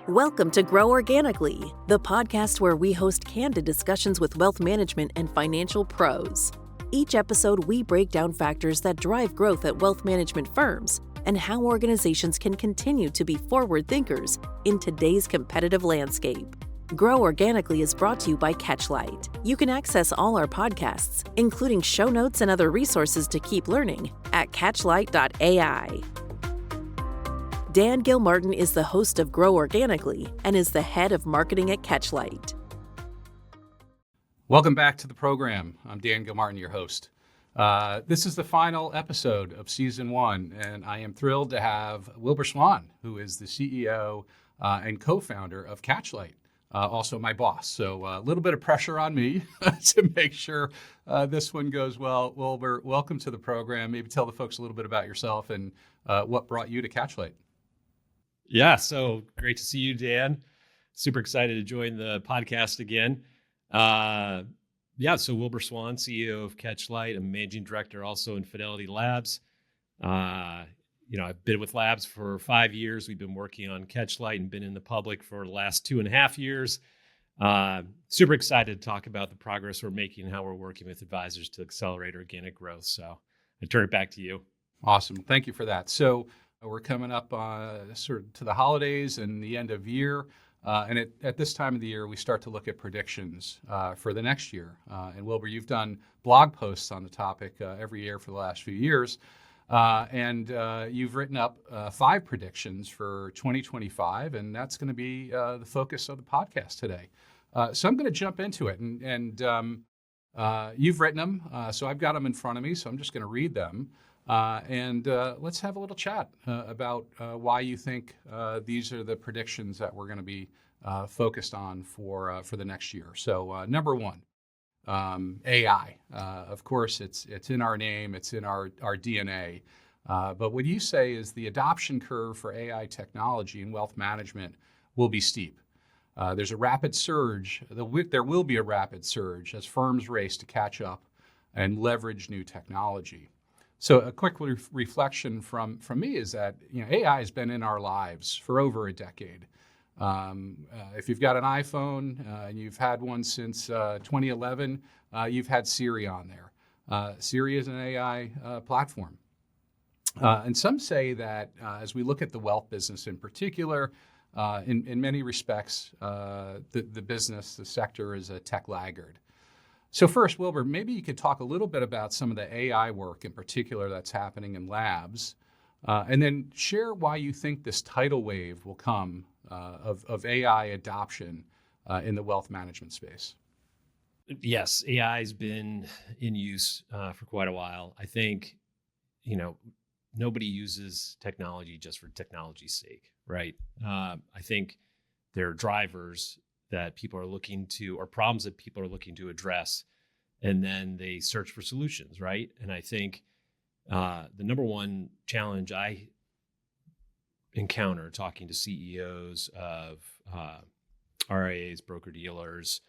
Welcome to Grow Organically, the podcast where we host candid discussions with wealth management and financial pros. Each episode, we break down factors that drive growth at wealth management firms and how organizations can continue to be forward thinkers in today's competitive landscape. Grow Organically is brought to you by Catchlight. You can access all our podcasts, including show notes and other resources to keep learning, at catchlight.ai. Dan Gilmartin is the host of Grow Organically and is the head of marketing at Catchlight. Welcome back to the program. I'm Dan Gilmartin, your host. This is the final episode of Season 1, and I am thrilled to have Wilbur Swan, who is the CEO and co-founder of Catchlight, also my boss. So a little bit of pressure on me to make sure this one goes well. Wilbur, welcome to the program. Maybe tell the folks a little bit about yourself and what brought you to Catchlight. Yeah, so great to see you, Dan. Super excited to join the podcast again. So Wilbur Swan, CEO of Catchlight. I'm managing director also in Fidelity Labs. I've been with Labs for 5 years. We've been working on Catchlight and been in the public for the last 2.5 years. Super excited to talk about the progress we're making and how we're working with advisors to accelerate organic growth. So I turn it back to you. Awesome. Thank you for that. So we're coming up sort of to the holidays and the end of year. And at this time of the year, we start to look at predictions for the next year. And Wilbur, you've done blog posts on the topic every year for the last few years. And you've written up 5 predictions for 2025, and that's going to be the focus of the podcast today. So I'm going to jump into it. And you've written them, so I've got them in front of me, so I'm just going to read them. And let's have a little chat about why you think these are the predictions that we're going to be focused on for the next year. So number 1, AI. Of course, it's in our name, it's in our DNA. But what you say is the adoption curve for AI technology in wealth management will be steep. There's a rapid surge. There will be a rapid surge as firms race to catch up and leverage new technology. So a quick reflection from me is that AI has been in our lives for over a decade. If you've got an iPhone and you've had one since 2011, you've had Siri on there. Siri is an AI platform. And some say that as we look at the wealth business in particular, in many respects, the business, the sector is a tech laggard. So first, Wilbur, maybe you could talk a little bit about some of the AI work in particular that's happening in labs, and then share why you think this tidal wave will come of AI adoption in the wealth management space. Yes, AI has been in use for quite a while. I think, nobody uses technology just for technology's sake, right? I think there are drivers that people are looking to, or problems that people are looking to address, and then they search for solutions, right? And I think the number one challenge I encounter talking to CEOs of RIAs, broker-dealers,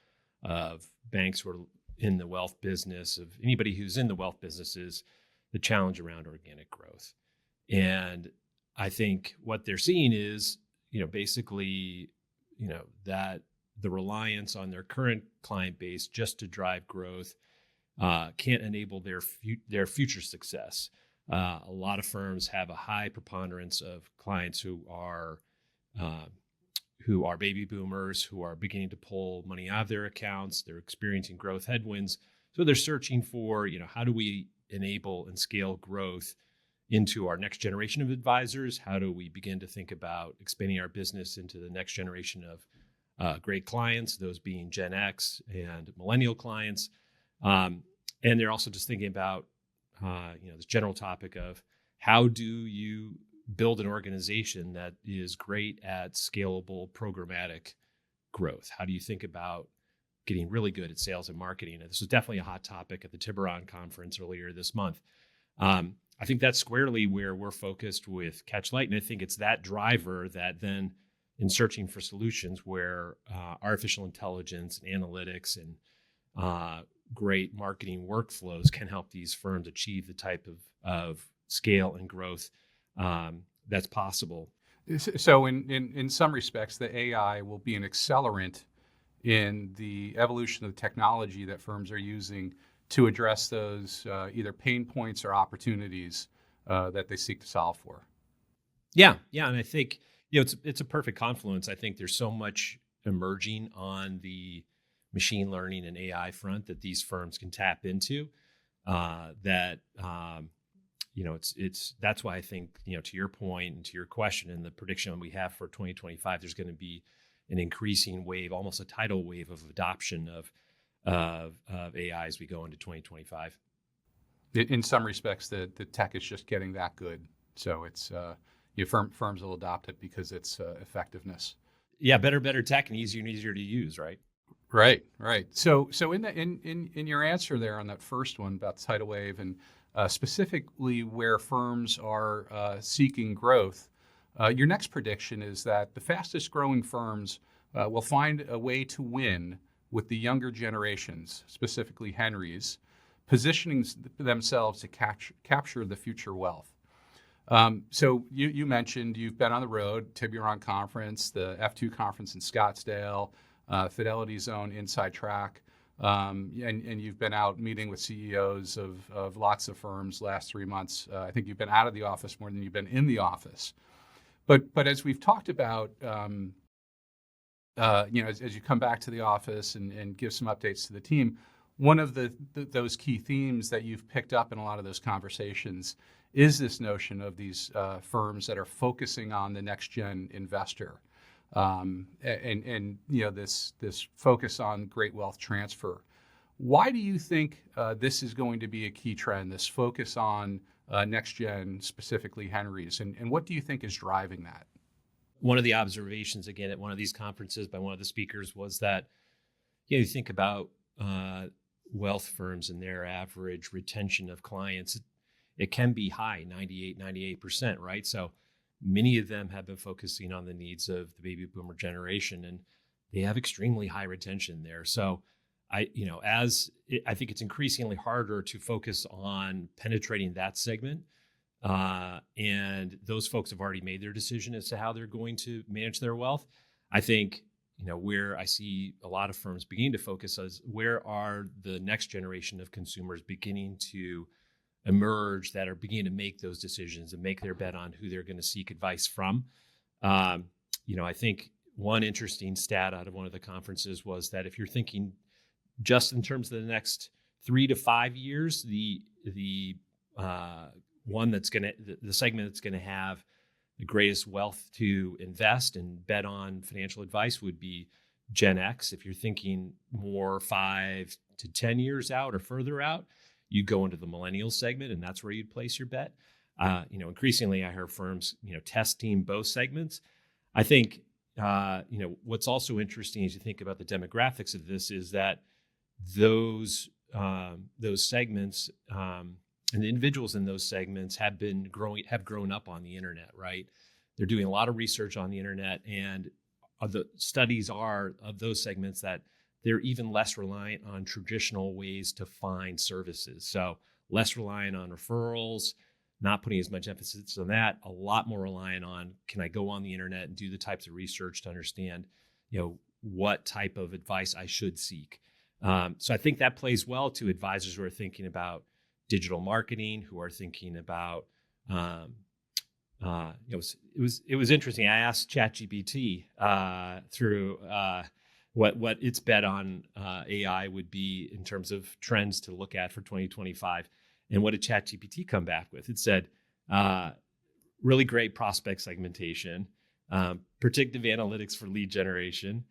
of banks who are in the wealth business, of anybody who's in the wealth business, is the challenge around organic growth. And I think what they're seeing is, that the reliance on their current client base just to drive growth can't enable their future success. A lot of firms have a high preponderance of clients who are baby boomers, who are beginning to pull money out of their accounts. They're experiencing growth headwinds. So they're searching for, how do we enable and scale growth into our next generation of advisors? How do we begin to think about expanding our business into the next generation of great clients, those being Gen X and millennial clients. And they're also just thinking about, this general topic of how do you build an organization that is great at scalable programmatic growth? How do you think about getting really good at sales and marketing? And this was definitely a hot topic at the Tiburon conference earlier this month. I think that's squarely where we're focused with Catchlight. And I think it's that driver that then, in searching for solutions where artificial intelligence and analytics and great marketing workflows can help these firms achieve the type of scale and growth that's possible. So in some respects, the AI will be an accelerant in the evolution of the technology that firms are using to address those either pain points or opportunities that they seek to solve for. Yeah, and I think it's a perfect confluence. I think there's so much emerging on the machine learning and AI front that these firms can tap into. That's why I think, to your point and to your question and the prediction we have for 2025, there's going to be an increasing wave, almost a tidal wave of adoption of AI as we go into 2025. In some respects, the tech is just getting that good. So it's firms will adopt it because it's effectiveness. Yeah, better tech and easier to use, right? Right. So in your answer there on that first one about the tidal wave and specifically where firms are seeking growth, your next prediction is that the fastest growing firms will find a way to win with the younger generations, specifically Henrys, positioning themselves to capture the future wealth. So you mentioned you've been on the road, Tiburon Conference, the F2 conference in Scottsdale, Fidelity Zone Inside Track, and you've been out meeting with CEOs of lots of firms last 3 months. I think you've been out of the office more than you've been in the office. But as we've talked about, as you come back to the office and give some updates to the team, one of those key themes that you've picked up in a lot of those conversations is this notion of these firms that are focusing on the next gen investor, and this focus on great wealth transfer. Why do you think this is going to be a key trend? This focus on next gen, specifically Henrys, and what do you think is driving that? One of the observations again at one of these conferences by one of the speakers was that you think about wealth firms and their average retention of clients, it can be high, 98%, right? So many of them have been focusing on the needs of the baby boomer generation, and they have extremely high retention there. So I think it's increasingly harder to focus on penetrating that segment. And those folks have already made their decision as to how they're going to manage their wealth. I think, where I see a lot of firms beginning to focus is where are the next generation of consumers beginning to emerge that are beginning to make those decisions and make their bet on who they're going to seek advice from. I think one interesting stat out of one of the conferences was that if you're thinking just in terms of the next 3 to 5 years, the segment that's going to have the greatest wealth to invest and bet on financial advice would be Gen X. If you're thinking more 5 to 10 years out or further out, you go into the millennial segment, and that's where you'd place your bet. Increasingly, I hear firms, testing both segments. I think, what's also interesting as you think about the demographics of this is that those segments and the individuals in those segments have grown up on the internet, right? They're doing a lot of research on the internet, and the studies are of those segments that they're even less reliant on traditional ways to find services. So less reliant on referrals, not putting as much emphasis on that, a lot more reliant on, can I go on the internet and do the types of research to understand, what type of advice I should seek. So I think that plays well to advisors who are thinking about digital marketing, who are thinking about, it was interesting. I asked ChatGPT through what its bet on AI would be in terms of trends to look at for 2025. And what did ChatGPT come back with? It said, really great prospect segmentation, predictive analytics for lead generation,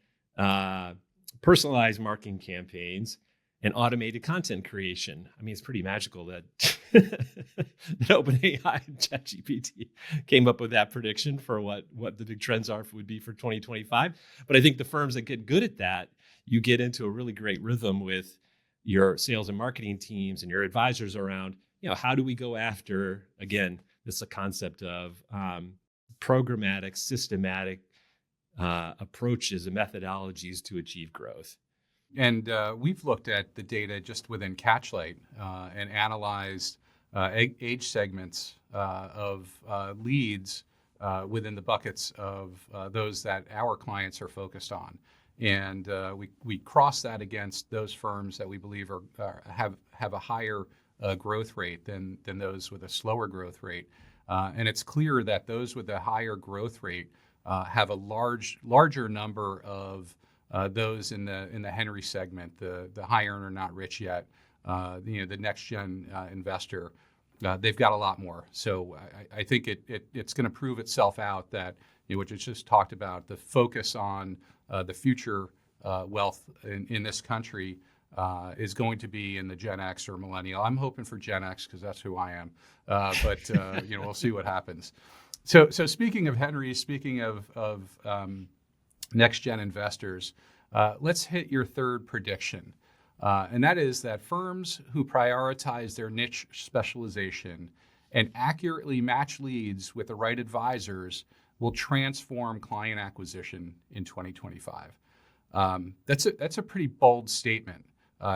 personalized marketing campaigns, and automated content creation. I mean, it's pretty magical that OpenAI and ChatGPT came up with that prediction for what the big trends would be for 2025. But I think the firms that get good at that, you get into a really great rhythm with your sales and marketing teams and your advisors around, how do we go after, again, this is a concept of programmatic, systematic approaches and methodologies to achieve growth. And we've looked at the data just within Catchlight and analyzed age segments of leads within the buckets of those that our clients are focused on. And we cross that against those firms that we believe have a higher growth rate than those with a slower growth rate. And it's clear that those with a higher growth rate have a larger number of those in the Henry segment, the high earner, not rich yet, the next gen investor. They've got a lot more. So I think it's going to prove itself out that, what you just talked about, the focus on the future wealth in this country is going to be in the Gen X or millennial. I'm hoping for Gen X because that's who I am. But we'll see what happens. So speaking of Henry, speaking of next gen investors, let's hit your third prediction. And that is that firms who prioritize their niche specialization and accurately match leads with the right advisors will transform client acquisition in 2025. That's a pretty bold statement,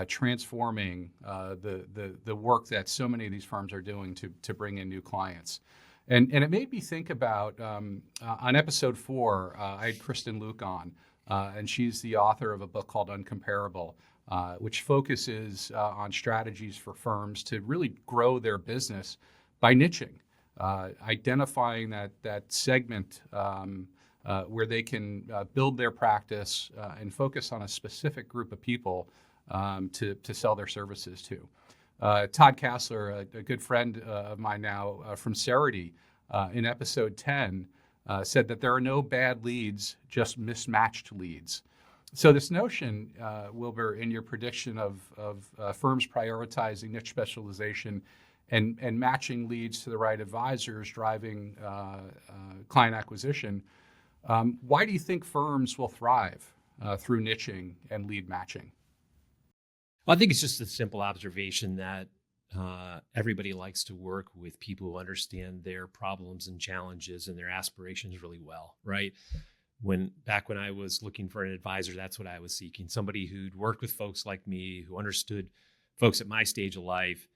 transforming the work that so many of these firms are doing to bring in new clients. And it made me think about, on episode 4, I had Kristen Luke on, and she's the author of a book called Uncomparable, which focuses on strategies for firms to really grow their business by niching, identifying that segment where they can build their practice and focus on a specific group of people to sell their services to. Todd Kassler, a good friend of mine now from Cerity, in episode 10, said that there are no bad leads, just mismatched leads. So this notion, Wilbur, in your prediction of firms prioritizing niche specialization and matching leads to the right advisors, driving client acquisition, why do you think firms will thrive through niching and lead matching? Well, I think it's just a simple observation that everybody likes to work with people who understand their problems and challenges and their aspirations really well, right? Back when I was looking for an advisor, that's what I was seeking. Somebody who'd worked with folks like me, who understood folks at my stage of life,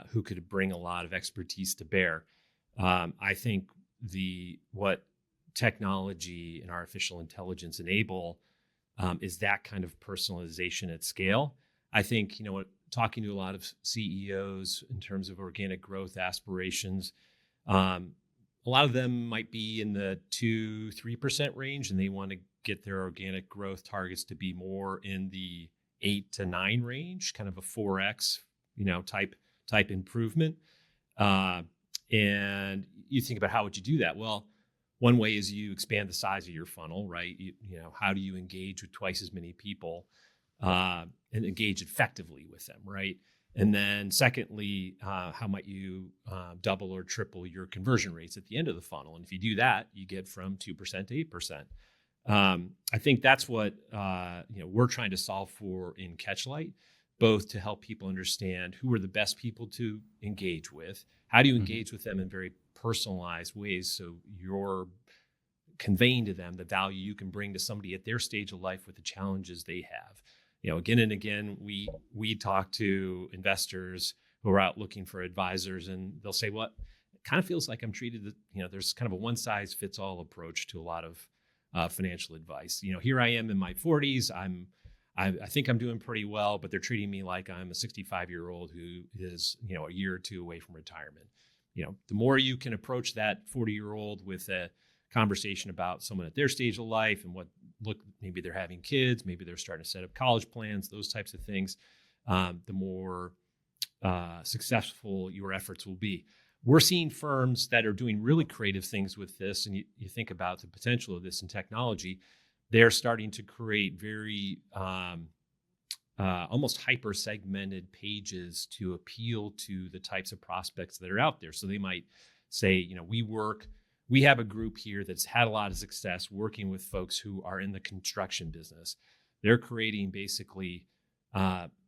who could bring a lot of expertise to bear. I think what technology and artificial intelligence enable is that kind of personalization at scale. I think, talking to a lot of CEOs in terms of organic growth aspirations, a lot of them might be in the 2-3% range, and they want to get their organic growth targets to be more in the 8 to 9 range, kind of a 4x, type improvement. And you think about how would you do that? Well, one way is you expand the size of your funnel, right? How do you engage with twice as many people and engage effectively with them, right? And then secondly, how might you double or triple your conversion rates at the end of the funnel? And if you do that, you get from 2% to 8%. I think that's what we're trying to solve for in Catchlight, both to help people understand who are the best people to engage with, how do you engage with them in very personalized ways so you're conveying to them the value you can bring to somebody at their stage of life with the challenges they have. Again and again, we talk to investors who are out looking for advisors, and they'll say, well, it kind of feels like I'm treated, there's kind of a one size fits all approach to a lot of financial advice. Here I am in my 40s. I think I'm doing pretty well, but they're treating me like I'm a 65-year-old who is, a year or two away from retirement. The more you can approach that 40-year-old with a conversation about someone at their stage of life and maybe they're having kids, maybe they're starting to set up college plans, those types of things, the more successful your efforts will be. We're seeing firms that are doing really creative things with this, and you think about the potential of this in technology. They're starting to create very almost hyper-segmented pages to appeal to the types of prospects that are out there. So they might say, we have a group here that's had a lot of success working with folks who are in the construction business. They're creating basically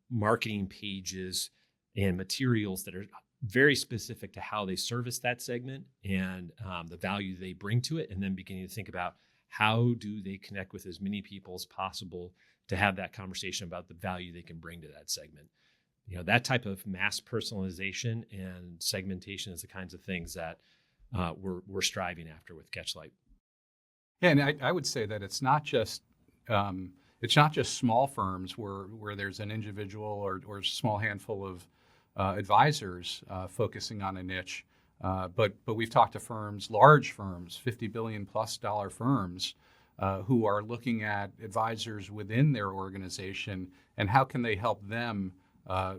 marketing pages and materials that are very specific to how they service that segment and the value they bring to it, and then beginning to think about how do they connect with as many people as possible to have that conversation about the value they can bring to that segment. that type of mass personalization and segmentation is the kinds of things that we're striving after with Catchlight. Yeah, and I would say that it's not just small firms where there's an individual or small handful of advisors focusing on a niche, but we've talked to firms, large firms, $50 billion plus firms, who are looking at advisors within their organization and how can they help them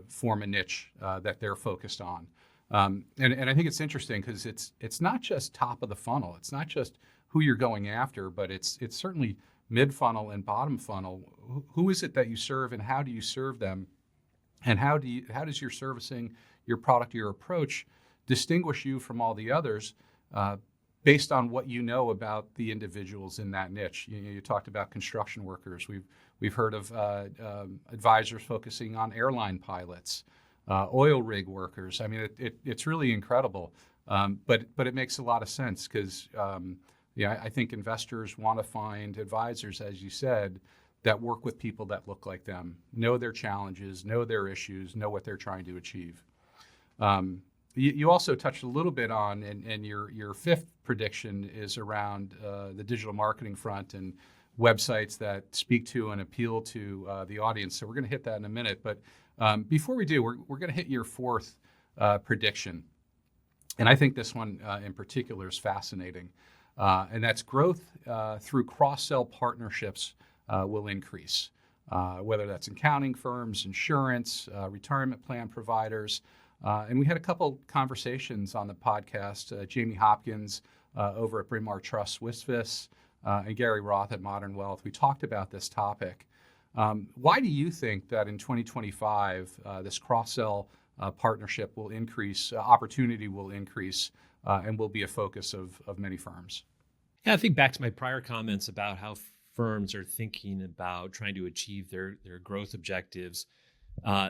form a niche that they're focused on. And I think it's interesting because it's not just top of the funnel. It's not just who you're going after, but it's certainly mid funnel and bottom funnel. Who is it that you serve, and how do you serve them, and how does your servicing, your product, your approach distinguish you from all the others based on what you know about the individuals in that niche? You talked about construction workers. We've heard of advisors focusing on airline pilots, oil rig workers. I mean, it's really incredible, but it makes a lot of sense because I think investors want to find advisors, as you said, that work with people that look like them, know their challenges, know their issues, know what they're trying to achieve. You also touched a little bit on, and your fifth prediction is around the digital marketing front and websites that speak to and appeal to the audience. So we're going to hit that in a minute. But before we do, we're going to hit your fourth prediction. And I think this one in particular is fascinating. And that's growth through cross-sell partnerships will increase, whether that's accounting firms, insurance, retirement plan providers. And we had a couple conversations on the podcast, Jamie Hopkins over at Bryn Mawr Trust Swiss, and Gary Roth at Modern Wealth. We talked about this topic. Why do you think that in 2025, this cross-sell partnership will increase, opportunity will increase, and will be a focus of many firms? Yeah, I think back to my prior comments about how firms are thinking about trying to achieve their growth objectives.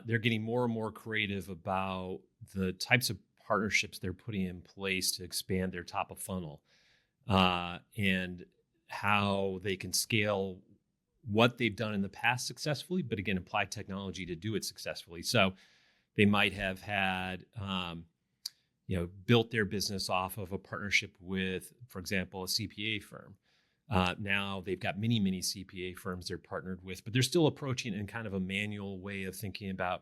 They're getting more and more creative about the types of partnerships they're putting in place to expand their top of funnel, and how they can scale what they've done in the past successfully, but again, apply technology to do it successfully. So they might have had, built their business off of a partnership with, for example, a CPA firm. Now they've got many CPA firms they're partnered with, but they're still approaching in kind of a manual way of thinking about,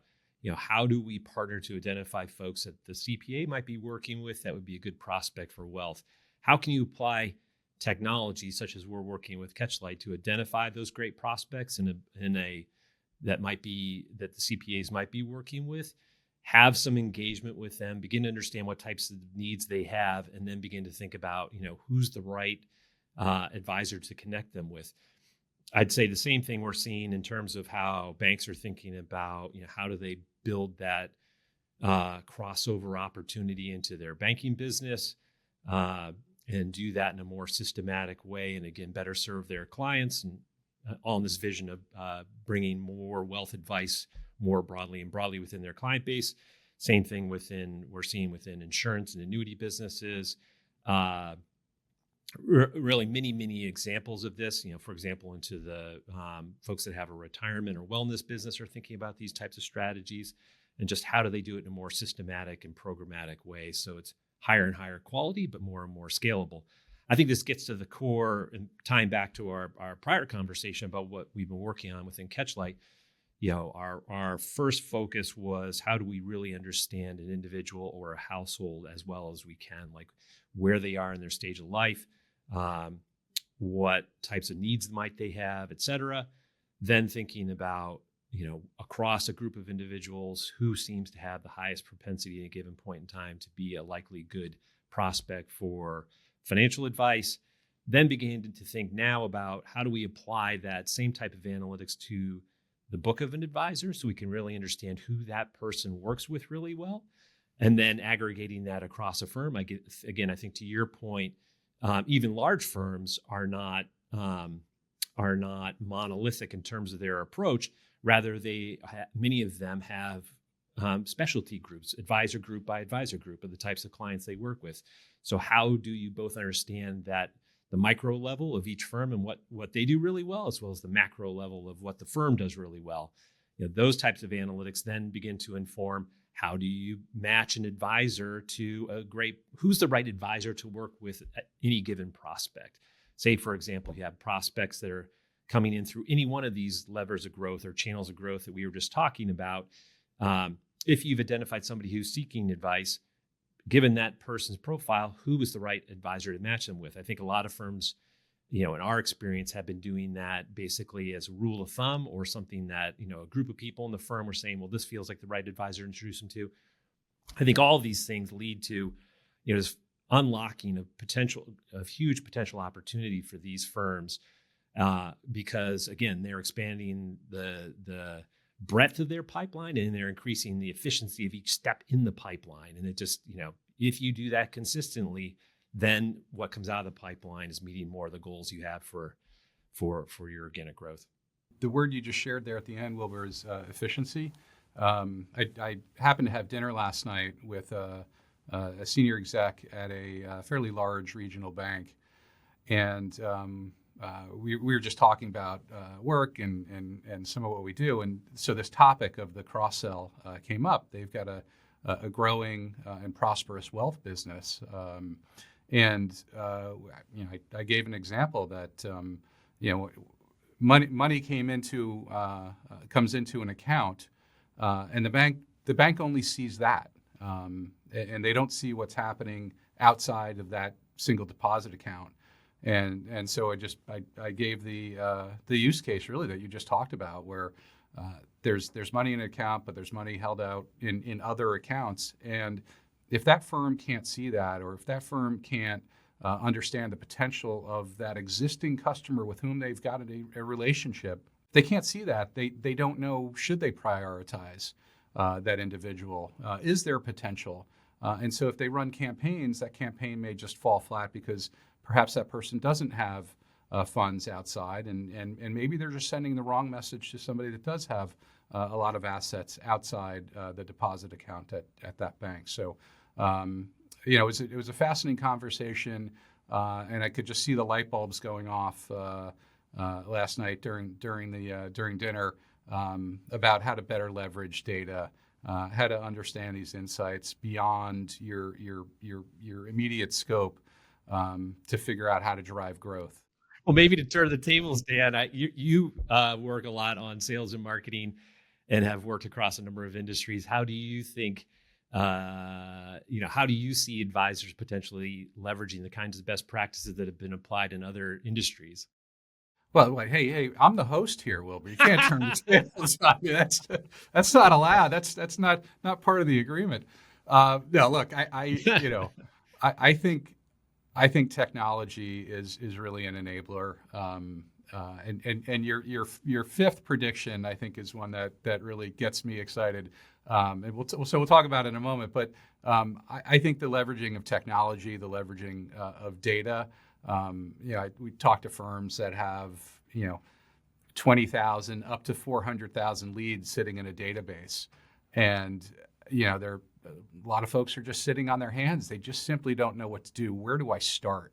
how do we partner to identify folks that the CPA might be working with that would be a good prospect for wealth? How can you apply technology such as we're working with Catchlight to identify those great prospects that the CPAs might be working with, have some engagement with them, begin to understand what types of needs they have, and then begin to think about, who's the right advisor to connect them with. I'd say the same thing we're seeing in terms of how banks are thinking about, how do they build that crossover opportunity into their banking business, and do that in a more systematic way, and again, better serve their clients, and all in this vision of bringing more wealth advice more broadly within their client base. Same thing we're seeing within insurance and annuity businesses. Really many examples of this. For example, into the folks that have a retirement or wellness business are thinking about these types of strategies, and just how do they do it in a more systematic and programmatic way, so it's higher and higher quality, but more and more scalable. I think this gets to the core, and tying back to our prior conversation about what we've been working on within Catchlight. Our first focus was how do we really understand an individual or a household as well as we can, like where they are in their stage of life, what types of needs might they have, et cetera. Then thinking about, across a group of individuals, who seems to have the highest propensity at a given point in time to be a likely good prospect for financial advice. Then begin to think now about how do we apply that same type of analytics to the book of an advisor, so we can really understand who that person works with really well, and then aggregating that across a firm. I think to your point, even large firms are not monolithic in terms of their approach. Rather, many of them have specialty groups, advisor group by advisor group, of the types of clients they work with. So how do you both understand that the micro level of each firm and what they do really well, as well as the macro level of what the firm does really well? Those types of analytics then begin to inform how do you match an advisor to who's the right advisor to work with at any given prospect. Say, for example, you have prospects that are coming in through any one of these levers of growth or channels of growth that we were just talking about. If you've identified somebody who's seeking advice, given that person's profile, who is the right advisor to match them with? I think a lot of firms, in our experience, have been doing that basically as a rule of thumb or something that, a group of people in the firm were saying, well, this feels like the right advisor to introduce them to. I think all of these things lead to, this unlocking of huge potential opportunity for these firms because, again, they're expanding the breadth of their pipeline and they're increasing the efficiency of each step in the pipeline. And it just, if you do that consistently, then what comes out of the pipeline is meeting more of the goals you have for your organic growth. The word you just shared there at the end, Wilbur, is efficiency. I happened to have dinner last night with a senior exec at a fairly large regional bank, and we were just talking about work and some of what we do, and so this topic of the cross-sell came up. They've got a growing and prosperous wealth business. I gave an example that money comes into an account, and the bank only sees that, and they don't see what's happening outside of that single deposit account. And so I gave the use case really that you just talked about, where there's money in an account, but there's money held out in other accounts, and if that firm can't see that, or if that firm can't understand the potential of that existing customer with whom they've got a relationship, they can't see that. They don't know, should they prioritize that individual? Is there potential? And so if they run campaigns, that campaign may just fall flat because perhaps that person doesn't have funds outside, and maybe they're just sending the wrong message to somebody that does have a lot of assets outside the deposit account at that bank. So, it was a fascinating conversation, and I could just see the light bulbs going off last night during dinner about how to better leverage data, how to understand these insights beyond your immediate scope to figure out how to drive growth. Well, maybe to turn the tables, Dan, you work a lot on sales and marketing and have worked across a number of industries. How do you think, how do you see advisors potentially leveraging the kinds of best practices that have been applied in other industries? Well, hey, I'm the host here, Wilbur. You can't turn the tables on me. That's not allowed. That's not part of the agreement. No, look, I think technology is really an enabler. And your fifth prediction, I think, is one that really gets me excited. And we'll talk about it in a moment. But I think the leveraging of technology, the leveraging of data. We talk to firms that have 20,000 up to 400,000 leads sitting in a database, and a lot of folks are just sitting on their hands. They just simply don't know what to do. Where do I start?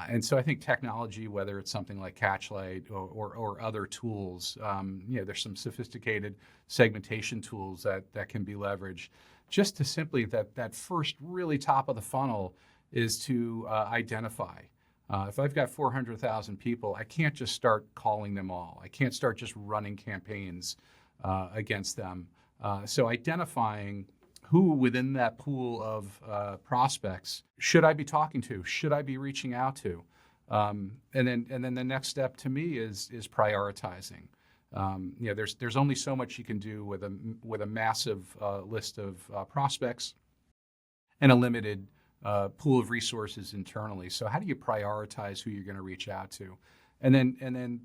And so I think technology, whether it's something like Catchlight or other tools, there's some sophisticated segmentation tools that can be leveraged. Just to simply that first really top of the funnel is to identify. If I've got 400,000 people, I can't just start calling them all. I can't start just running campaigns against them. So identifying who within that pool of prospects should I be talking to? Should I be reaching out to? And then the next step to me is prioritizing. There's only so much you can do with a massive list of prospects and a limited pool of resources internally. So how do you prioritize who you're going to reach out to? And then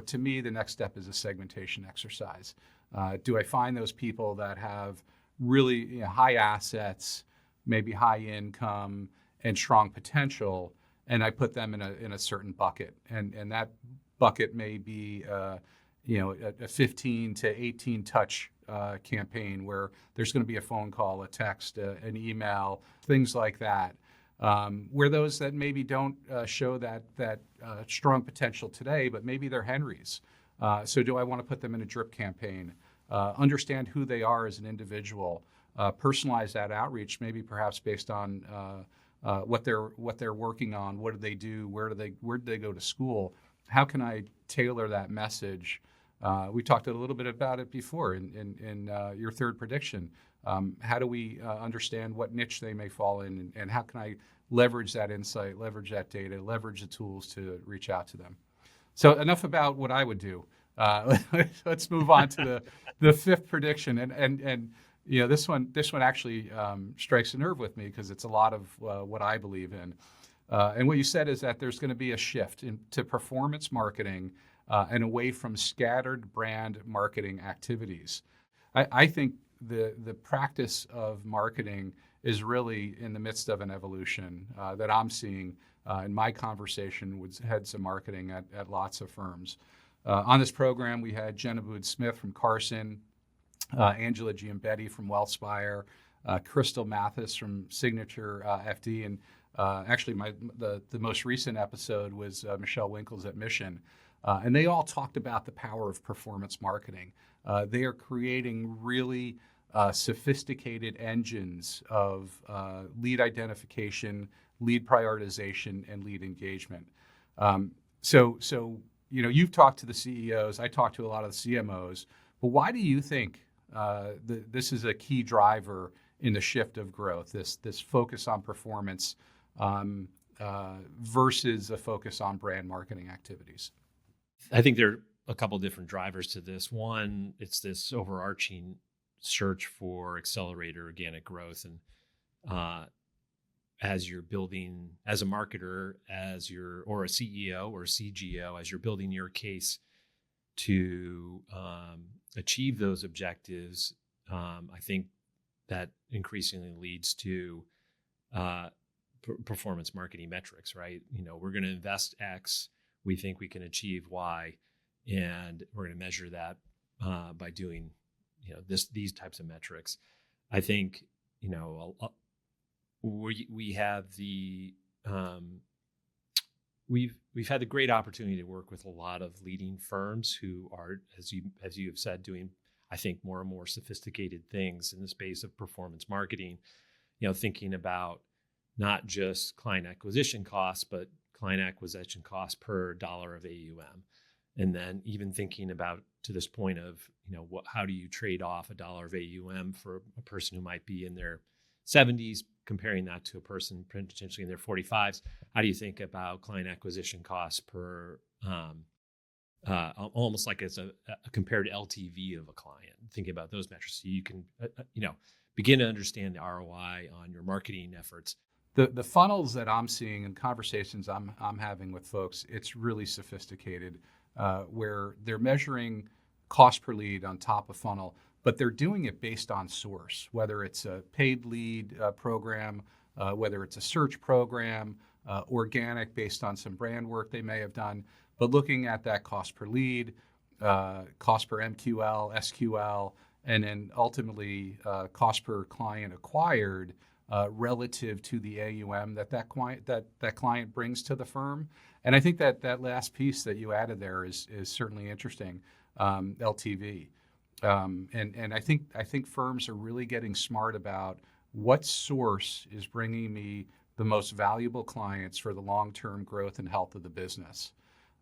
to me, the next step is a segmentation exercise. Do I find those people that have really high assets, maybe high income and strong potential, and I put them in a certain bucket, and that bucket may be a 15 to 18 touch campaign where there's going to be a phone call, a text, an email, things like that, where those that maybe don't show that strong potential today, but maybe they're Henrys. So do I want to put them in a drip campaign? understand who they are as an individual, personalize that outreach, maybe perhaps based on what they're working on, what do they do, where do they go to school, how can I tailor that message? We talked a little bit about it before in your third prediction. How do we understand what niche they may fall in, and how can I leverage that insight, leverage that data, leverage the tools to reach out to them? So enough about what I would do. Let's move on to the fifth prediction, and this one actually strikes a nerve with me because it's a lot of what I believe in. And what you said is that there's going to be a shift into performance marketing and away from scattered brand marketing activities. I think the practice of marketing is really in the midst of an evolution that I'm seeing in my conversation with heads of marketing at lots of firms. On this program, we had Jenna Boone-Smith from Carson, Angela Giambetti from Wellspire, Crystal Mathis from Signature FD, and actually the most recent episode was Michelle Winkles at Mission. And they all talked about the power of performance marketing. They are creating really sophisticated engines of lead identification, lead prioritization, and lead engagement. So you've talked to the CEOs, I talked to a lot of the CMOs, but why do you think this is a key driver in the shift of growth, this focus on performance versus a focus on brand marketing activities? I think there are a couple different drivers to this. One, it's this overarching search for accelerated organic growth. And as you're building, as a marketer, or a CEO or a CGO, as you're building your case to achieve those objectives, I think that increasingly leads to performance marketing metrics, right? We're going to invest X, we think we can achieve Y, and we're going to measure that by doing, these types of metrics. I think, we have we've had the great opportunity to work with a lot of leading firms who are, as you have said, doing, I think, more and more sophisticated things in the space of performance marketing. Thinking about not just client acquisition costs, but client acquisition costs per dollar of AUM. And then even thinking about, to this point of, how do you trade off a dollar of AUM for a person who might be in their 70s, comparing that to a person potentially in their 45s? How do you think about client acquisition costs per, almost like as a compared LTV of a client, thinking about those metrics so you can, begin to understand the ROI on your marketing efforts. The funnels that I'm seeing and conversations I'm having with folks, it's really sophisticated, where they're measuring cost per lead on top of funnel, but they're doing it based on source, whether it's a paid lead program, whether it's a search program, organic based on some brand work they may have done, but looking at that cost per lead, cost per MQL, SQL, and then ultimately cost per client acquired relative to the AUM that client brings to the firm. And I think that last piece that you added there is certainly interesting, LTV. And I think firms are really getting smart about what source is bringing me the most valuable clients for the long-term growth and health of the business.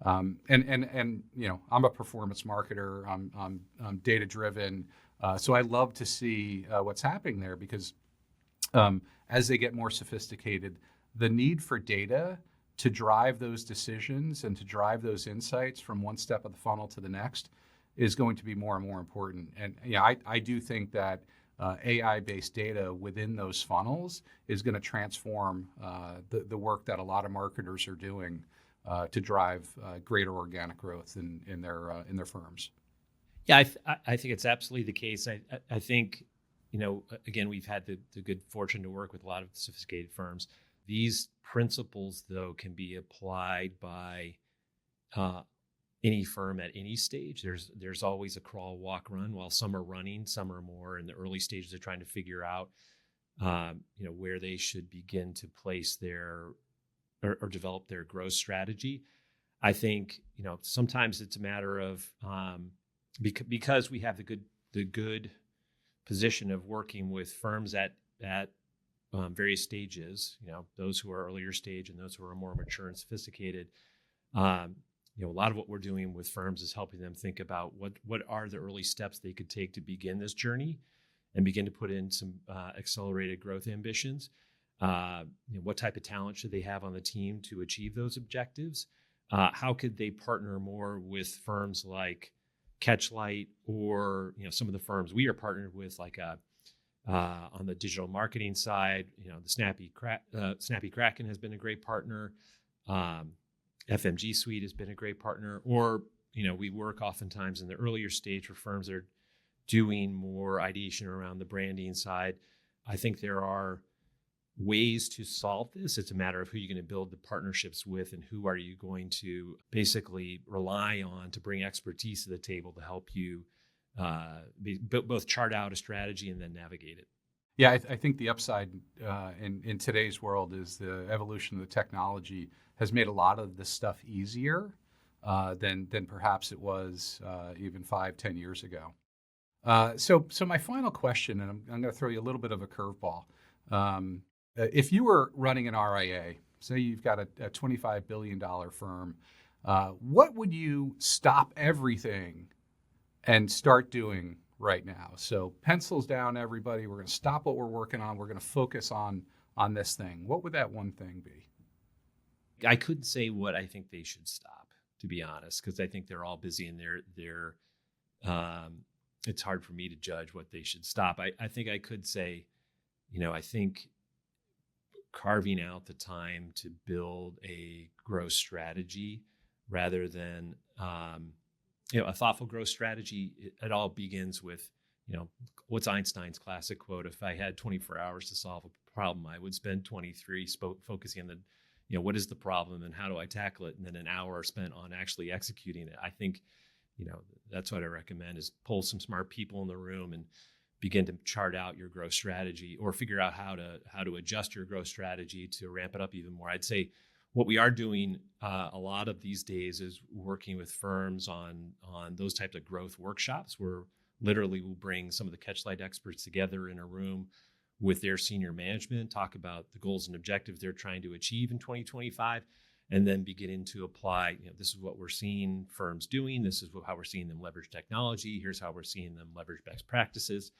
And I'm a performance marketer. I'm data-driven. So I love to see what's happening there because as they get more sophisticated, the need for data to drive those decisions and to drive those insights from one step of the funnel to the next is going to be more and more important. And I do think that AI-based data within those funnels is going to transform the work that a lot of marketers are doing to drive greater organic growth in their firms. Yeah, I think it's absolutely the case. I think, again, we've had the good fortune to work with a lot of sophisticated firms. These principles, though, can be applied by any firm at any stage. There's always a crawl, walk, run. While some are running, some are more in the early stages of trying to figure out, where they should begin to place their or develop their growth strategy. I think, sometimes it's a matter of because we have the the good position of working with firms at various stages, those who are earlier stage and those who are more mature and sophisticated. A lot of what we're doing with firms is helping them think about what are the early steps they could take to begin this journey and begin to put in some accelerated growth ambitions. What type of talent should they have on the team to achieve those objectives? How could they partner more with firms like Catchlight or some of the firms we are partnered with, like on the digital marketing side? The Snappy Kraken has been a great partner. FMG Suite has been a great partner. Or we work oftentimes in the earlier stage for firms that are doing more ideation around the branding side. I think there are ways to solve this. It's a matter of who you're going to build the partnerships with and who are you going to basically rely on to bring expertise to the table to help you both chart out a strategy and then navigate it. Yeah, I think the upside in today's world is the evolution of the technology has made a lot of this stuff easier than perhaps it was even 5-10 years ago. So my final question, and I'm going to throw you a little bit of a curveball. If you were running an RIA, say you've got a $25 billion firm, what would you stop everything and start doing right now? So pencils down, everybody. We're going to stop what we're working on. We're going to focus on this thing. What would that one thing be? I couldn't say what I think they should stop, to be honest, because I think they're all busy and they're it's hard for me to judge what they should stop. I think I could say, I think carving out the time to build a growth strategy rather than a thoughtful growth strategy. It all begins with, what's Einstein's classic quote? If I had 24 hours to solve a problem, I would spend 23 focusing on what is the problem and how do I tackle it? And then an hour spent on actually executing it. I think, that's what I recommend is pull some smart people in the room and begin to chart out your growth strategy or figure out how to adjust your growth strategy to ramp it up even more. I'd say what we are doing a lot of these days is working with firms on those types of growth workshops where literally we'll bring some of the Catchlight experts together in a room with their senior management, talk about the goals and objectives they're trying to achieve in 2025, and then beginning to apply, this is what we're seeing firms doing. This is how we're seeing them leverage technology. Here's how we're seeing them leverage best practices.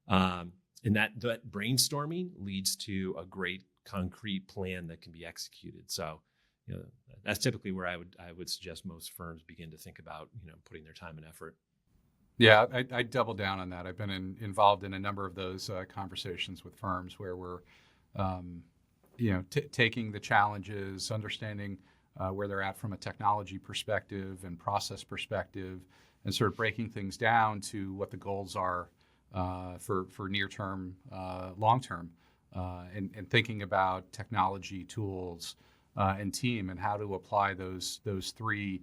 And that brainstorming leads to a great concrete plan that can be executed. So, that's typically where I would suggest most firms begin to think about, putting their time and effort. Yeah, I double down on that. I've been involved in a number of those conversations with firms where we're, taking the challenges, understanding where they're at from a technology perspective and process perspective, and sort of breaking things down to what the goals are for near term, long term, and thinking about technology, tools, and team, and how to apply those three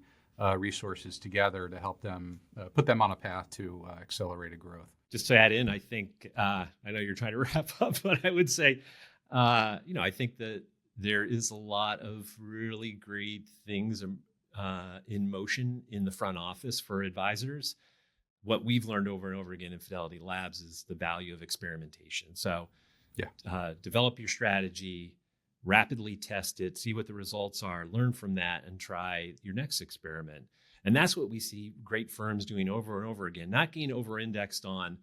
resources together to help them put them on a path to accelerated growth. Just to add in, I think I know you're trying to wrap up, but I would say, I think that there is a lot of really great things in motion in the front office for advisors. What we've learned over and over again in Fidelity Labs is the value of experimentation. So, develop your strategy, rapidly test it, see what the results are, learn from that, and try your next experiment. And that's what we see great firms doing over and over again, not getting over-indexed on,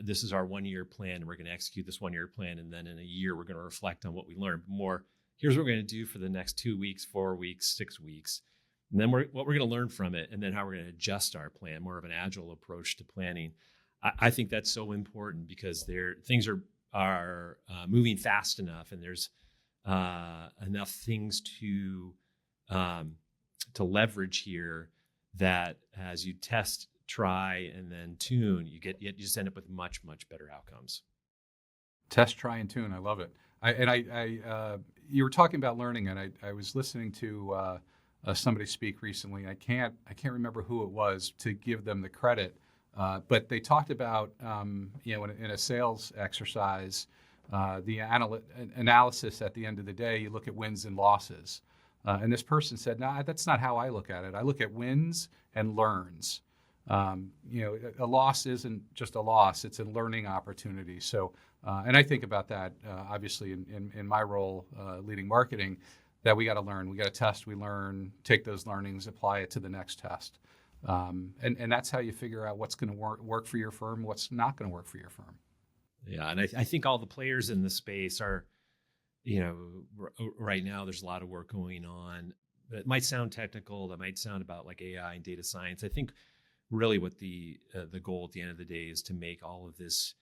this is our 1-year plan, and we're going to execute this 1-year plan, and then in a year, we're going to reflect on what we learned. More, here's what we're going to do for the next 2 weeks, 4 weeks, 6 weeks. And then what we're going to learn from it, and then how we're going to adjust our plan, more of an agile approach to planning. I think that's so important because things are moving fast enough, and there's enough things to leverage here that as you test, try, and then tune, you just end up with much, much better outcomes. Test, try, and tune. I love it. You were talking about learning, and I was listening to somebody speak recently. I can't remember who it was to give them the credit, but they talked about in a sales exercise, the analysis at the end of the day, you look at wins and losses. And this person said, "No, that's not how I look at it. I look at wins and learns." A loss isn't just a loss; it's a learning opportunity. So, and I think about that obviously in my role leading marketing, that we got to learn, we got to test, we learn, take those learnings, apply it to the next test, and that's how you figure out what's going to work for your firm, what's not going to work for your firm. Yeah, and I think all the players in the space are, right now there's a lot of work going on. It might sound technical, that might sound about like AI and data science. I think really what the goal at the end of the day is to make all of this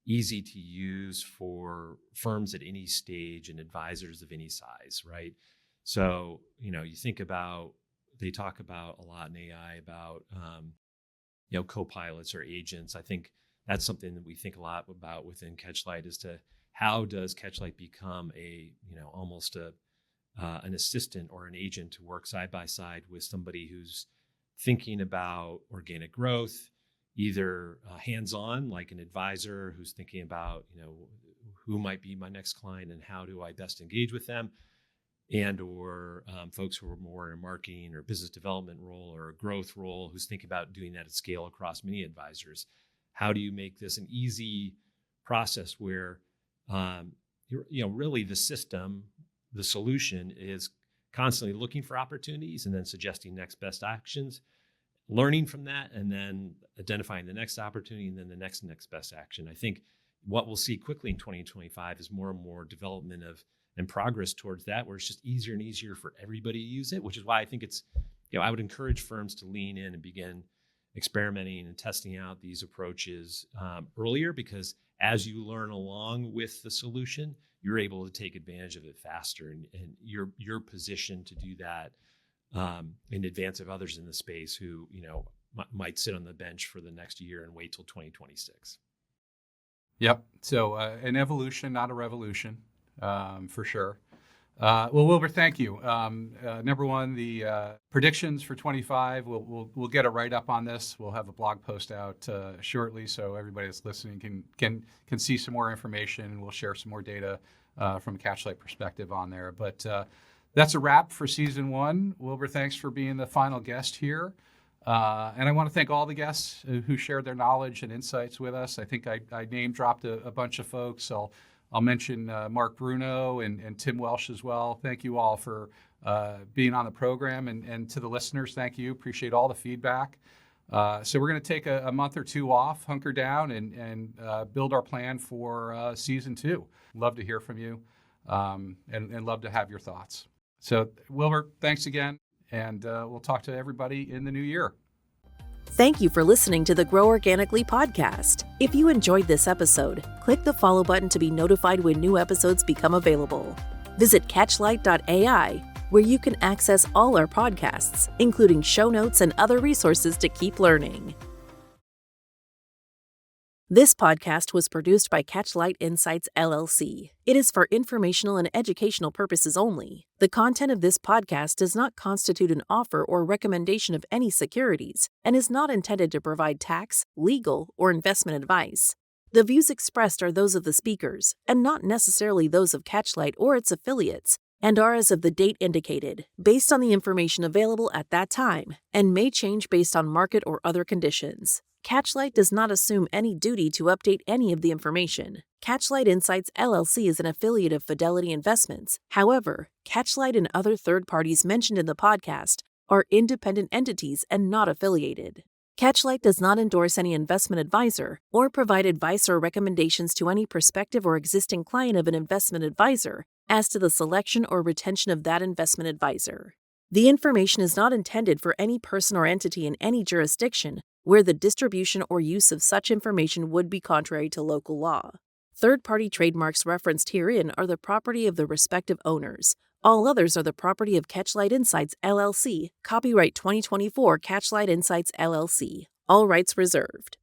easy to use for firms at any stage and advisors of any size, right? So, you think about, they talk about a lot in AI about, co-pilots or agents. I think that's something that we think a lot about within Catchlight, as to how does Catchlight become almost an assistant or an agent to work side by side with somebody who's thinking about organic growth, either hands-on, like an advisor who's thinking about, who might be my next client and how do I best engage with them, and or folks who are more in a marketing or business development role or a growth role who's thinking about doing that at scale across many advisors. How do you make this an easy process where, really the system, the solution is constantly looking for opportunities and then suggesting next best actions, learning from that, and then identifying the next opportunity and then the next best action. I think what we'll see quickly in 2025 is more and more development of and progress towards that, where it's just easier and easier for everybody to use it, which is why I think it's, I would encourage firms to lean in and begin experimenting and testing out these approaches earlier, because as you learn along with the solution, you're able to take advantage of it faster, and you're positioned to do that in advance of others in the space who might sit on the bench for the next year and wait till 2026. Yep. So an evolution, not a revolution, for sure. Well, Wilbur, thank you. Number one, the predictions for 25. We'll get a write up on this. We'll have a blog post out shortly, so everybody that's listening can see some more information. We'll share some more data from a Catchlight perspective on there. But that's a wrap for season 1. Wilbur, thanks for being the final guest here. And I want to thank all the guests who shared their knowledge and insights with us. I think I name dropped a bunch of folks. I'll mention Mark Bruno and Tim Welsh as well. Thank you all for being on the program, and to the listeners, thank you. Appreciate all the feedback. So we're going to take a month or two off, hunker down, and build our plan for season 2. Love to hear from you, and love to have your thoughts. So Wilbur, thanks again, and we'll talk to everybody in the new year. Thank you for listening to the Grow Organically podcast. If you enjoyed this episode, click the follow button to be notified when new episodes become available. Visit catchlight.ai, where you can access all our podcasts, including show notes and other resources to keep learning. This podcast was produced by Catchlight Insights, LLC. It is for informational and educational purposes only. The content of this podcast does not constitute an offer or recommendation of any securities and is not intended to provide tax, legal, or investment advice. The views expressed are those of the speakers and not necessarily those of Catchlight or its affiliates, and are as of the date indicated, based on the information available at that time, and may change based on market or other conditions. Catchlight does not assume any duty to update any of the information. Catchlight Insights, LLC is an affiliate of Fidelity Investments. However, Catchlight and other third parties mentioned in the podcast are independent entities and not affiliated. Catchlight does not endorse any investment advisor or provide advice or recommendations to any prospective or existing client of an investment advisor as to the selection or retention of that investment advisor. The information is not intended for any person or entity in any jurisdiction where the distribution or use of such information would be contrary to local law. Third-party trademarks referenced herein are the property of the respective owners. All others are the property of Catchlight Insights, LLC, copyright 2024 Catchlight Insights, LLC. All rights reserved.